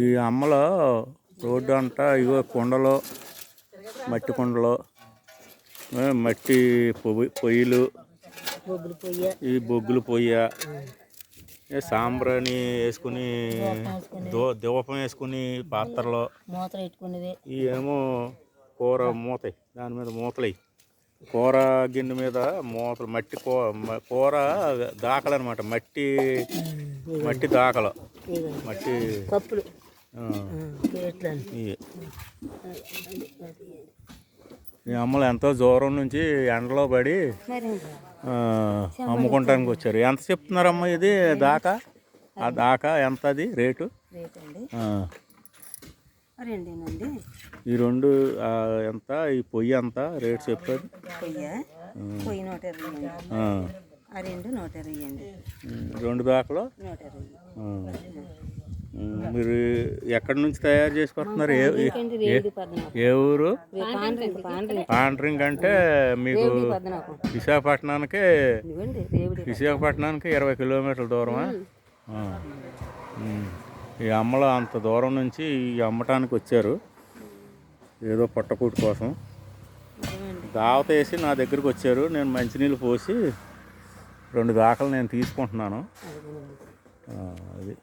ఈ అమ్మలో రోడ్డు అంతా ఇగో కుండలు, మట్టి కుండలు, మట్టి పొయ్యిలు, ఈ బొగ్గులు పొయ్య, సాంబ్రాణి వేసుకుని దీపం వేసుకుని పాత్రలో ఇవి ఏమో కూర మూతాయి, దాని మీద మూతలు, కూర గిన్నె మీద మూతలు, మట్టి కూర దాకలు అనమాట, మట్టి దాకలు, మట్టి కప్పులు. ఈ అమ్మలు ఎంతో దూరం నుంచి ఎండలో పడి అమ్ముకుంటానికి వచ్చారు. ఎంత చెప్తున్నారమ్మా ఇది దాకా? ఆ దాకా ఎంత అది రేటు? ఈ రెండు ఎంత? ఈ పొయ్యి ఎంత రేటు చెప్పారు? పొయ్యి 120, రెండు దాకలో. మీరు ఎక్కడి నుంచి తయారు చేసుకొస్తున్నారు? ఏ ఊరు? పాండ్రింగ్ అంటే మీకు విశాఖపట్నానికి 20 కిలోమీటర్ల దూరమా? ఈ అమ్మలో అంత దూరం నుంచి అమ్మటానికి వచ్చారు, ఏదో పొట్టకూటి కోసం దావత వేసి నా దగ్గరికి వచ్చారు. నేను మంచినీళ్ళు పోసి 2 దాకలు నేను తీసుకుంటున్నాను. అది